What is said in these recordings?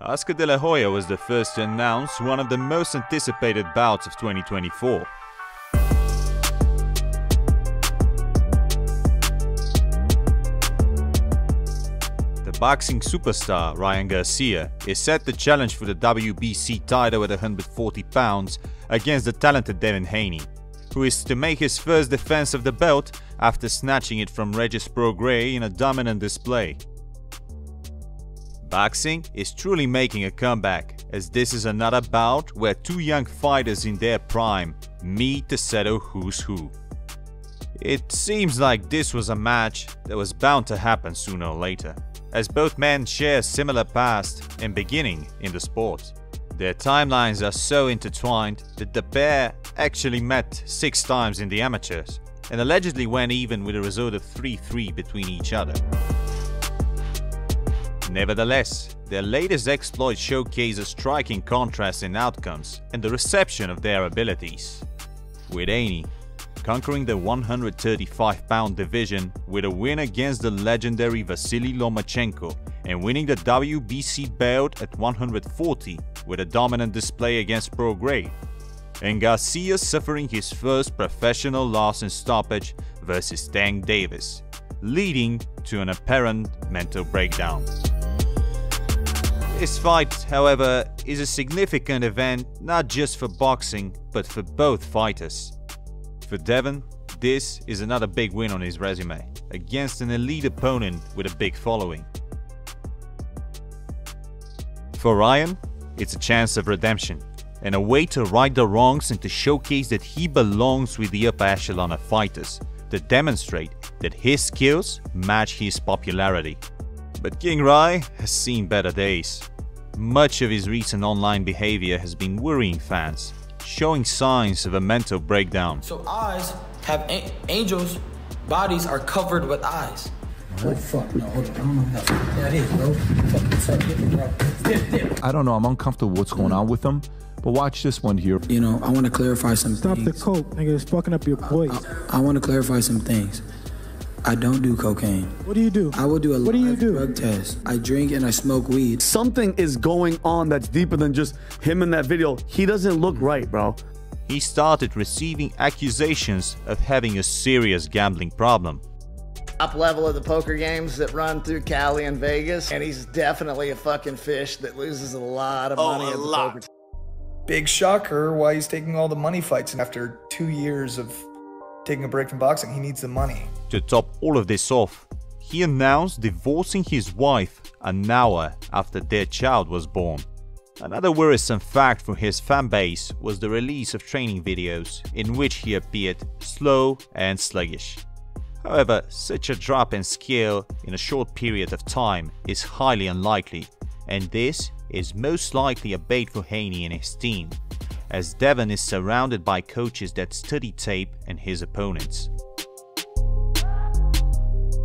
Oscar De La Hoya was the first to announce one of the most anticipated bouts of 2024. The boxing superstar Ryan Garcia is set to challenge for the WBC title at 140 pounds against the talented Devin Haney, who is to make his first defense of the belt after snatching it from Regis Prograis in a dominant display. Boxing is truly making a comeback, as this is another bout where two young fighters in their prime meet to settle who's who. It seems like this was a match that was bound to happen sooner or later, as both men share a similar past and beginning in the sport. Their timelines are so intertwined that the pair actually met 6 times in the amateurs and allegedly went even with a result of 3-3 between each other. Nevertheless, their latest exploit showcases striking contrast in outcomes and the reception of their abilities, with Haney conquering the 135-pound division with a win against the legendary Vasily Lomachenko and winning the WBC belt at 140 with a dominant display against Prograis, and Garcia suffering his first professional loss in stoppage versus Tank Davis, leading to an apparent mental breakdown. This fight, however, is a significant event not just for boxing, but for both fighters. For Devin, this is another big win on his resume, against an elite opponent with a big following. For Ryan, it's a chance of redemption, and a way to right the wrongs and to showcase that he belongs with the upper echelon of fighters, to demonstrate that his skills match his popularity. But King Rai has seen better days. Much of his recent online behavior has been worrying fans, showing signs of a mental breakdown. So eyes have angels, bodies are covered with eyes. Oh fuck, no, hold on, I don't know what that is, bro. Fucking start getting, bro. Dip. I don't know, I'm uncomfortable with what's going on with him, but watch this one here. You know, I want to clarify some Stop things. the coke, nigga, it's fucking up your voice. I want to clarify some things. I don't do cocaine. What do you do? I will do a live drug test. I drink and I smoke weed. Something is going on that's deeper than just him in that video. He doesn't look right, bro. He started receiving accusations of having a serious gambling problem. Top level of the poker games that run through Cali and Vegas, and he's definitely a fucking fish that loses a lot of money at the poker. Big shocker why he's taking all the money fights, and after 2 years of taking a break from boxing, he needs the money. To top all of this off, he announced divorcing his wife an hour after their child was born. Another worrisome fact for his fanbase was the release of training videos in which he appeared slow and sluggish. However, such a drop in skill in a short period of time is highly unlikely, and this is most likely a bait for Haney and his team, as Devin is surrounded by coaches that study tape and his opponents.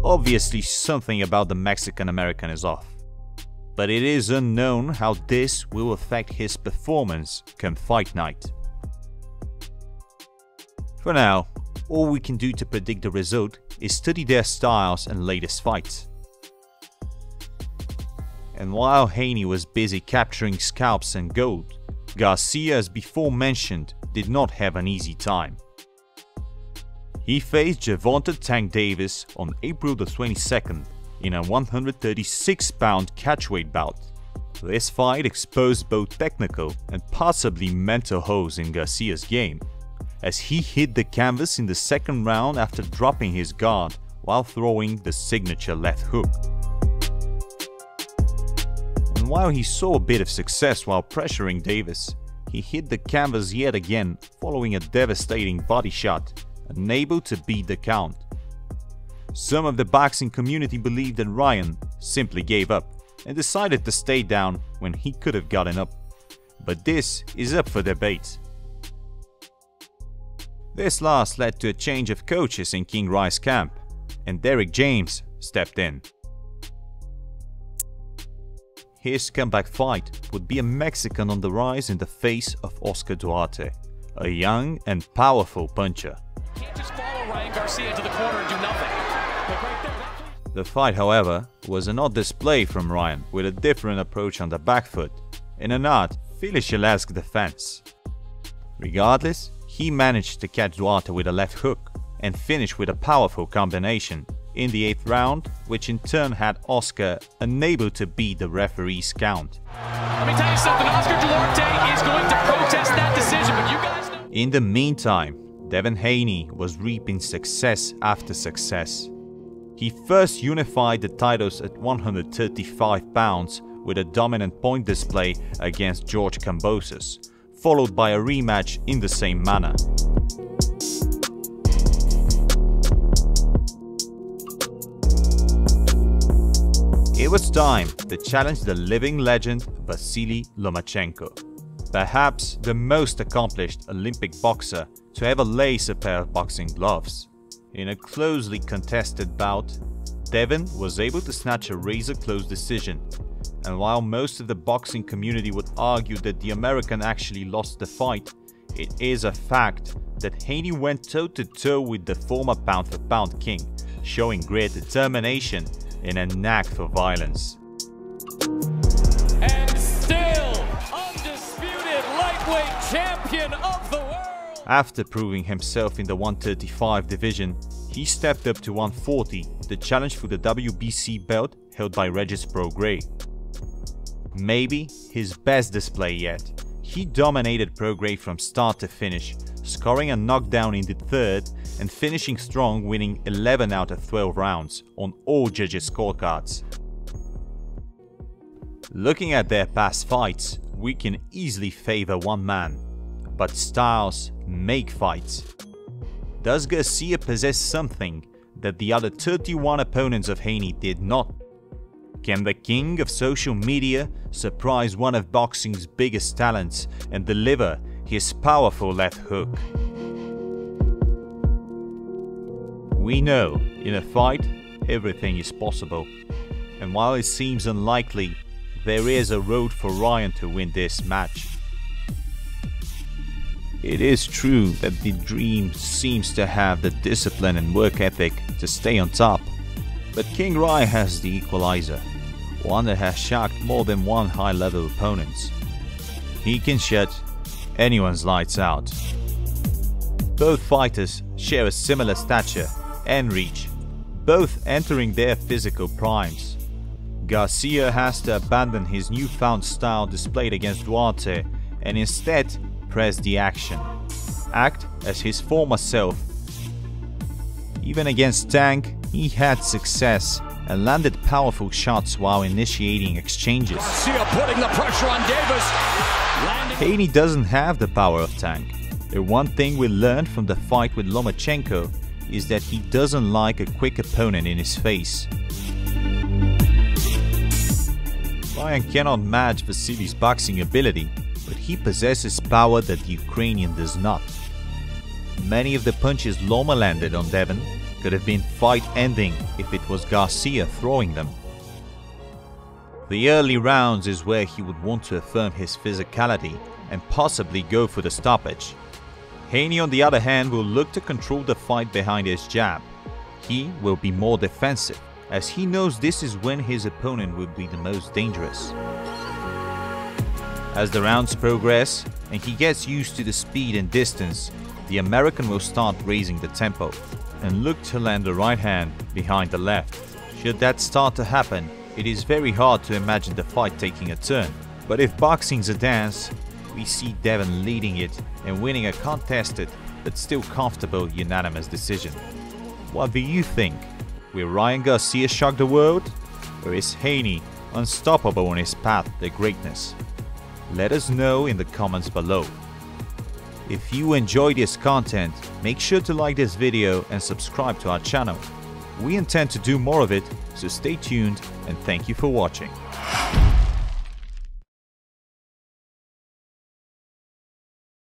Obviously, something about the Mexican-American is off, but it is unknown how this will affect his performance come fight night. For now, all we can do to predict the result is study their styles and latest fights. And while Haney was busy capturing scalps and gold, Garcia, as before mentioned, did not have an easy time. He faced Gervonta Tank Davis on April the 22nd in a 136-pound catchweight bout. This fight exposed both technical and possibly mental holes in Garcia's game, as he hit the canvas in the second round after dropping his guard while throwing the signature left hook. And while he saw a bit of success while pressuring Davis, he hit the canvas yet again following a devastating body shot, unable to beat the count. Some of the boxing community believed that Ryan simply gave up and decided to stay down when he could have gotten up, but this is up for debate. This last led to a change of coaches in King Rai's camp, and Derrick James stepped in. His comeback fight would be a Mexican on the rise in the face of Oscar Duarte, a young and powerful puncher. Can't just follow Ryan Garcia into the corner and do nothing. The fight, however, was an odd display from Ryan, with a different approach on the back foot, in an odd, Philly-esque defense. Regardless, he managed to catch Duarte with a left hook and finish with a powerful combination in the 8th round, which in turn had Oscar unable to beat the referee's count. Let me tell you something, Oscar Duarte is going to protest that decision, but you guys know. In the meantime, Devin Haney was reaping success after success. He first unified the titles at 135 pounds with a dominant point display against George Kambosos, followed by a rematch in the same manner. It was time to challenge the living legend Vasily Lomachenko, perhaps the most accomplished Olympic boxer to ever lace a pair of boxing gloves. In a closely contested bout, Devin was able to snatch a razor-close decision, and while most of the boxing community would argue that the American actually lost the fight, it is a fact that Haney went toe-to-toe with the former pound-for-pound king, showing great determination and a knack for violence. And still, undisputed lightweight champion of the world! After proving himself in the 135 division, he stepped up to 140, the challenge for the WBC belt held by Regis Prograis. Maybe his best display yet. He dominated Prograis from start to finish, scoring a knockdown in the 3rd and finishing strong, winning 11 out of 12 rounds on all judges' scorecards. Looking at their past fights, we can easily favor one man, but styles make fights. Does Garcia possess something that the other 31 opponents of Haney did not? Can the king of social media surprise one of boxing's biggest talents and deliver his powerful left hook? We know, in a fight, everything is possible. And while it seems unlikely, there is a road for Ryan to win this match. It is true that the Dream seems to have the discipline and work ethic to stay on top, but King Ryan has the equalizer, one that has shocked more than one high-level opponent. He can shut anyone's lights out. Both fighters share a similar stature and reach, both entering their physical primes. Garcia has to abandon his newfound style displayed against Duarte and instead press the action, act as his former self. Even against Tank, he had success and landed powerful shots while initiating exchanges. Garcia putting the pressure on Davis. Haney doesn't have the power of Tank. The one thing we learned from the fight with Lomachenko is that he doesn't like a quick opponent in his face. Ryan cannot match Vasily's boxing ability, but he possesses power that the Ukrainian does not. Many of the punches Loma landed on Devin could have been fight-ending if it was Garcia throwing them. The early rounds is where he would want to affirm his physicality and possibly go for the stoppage. Haney, on the other hand, will look to control the fight behind his jab. He will be more defensive, as he knows this is when his opponent will be the most dangerous. As the rounds progress and he gets used to the speed and distance, the American will start raising the tempo and look to land the right hand behind the left. Should that start to happen, it is very hard to imagine the fight taking a turn. But if boxing's a dance, we see Devin leading it and winning a contested but still comfortable unanimous decision. What do you think? Will Ryan Garcia shock the world? Or is Haney unstoppable on his path to greatness? Let us know in the comments below. If you enjoy this content, make sure to like this video and subscribe to our channel. We intend to do more of it, so stay tuned and thank you for watching.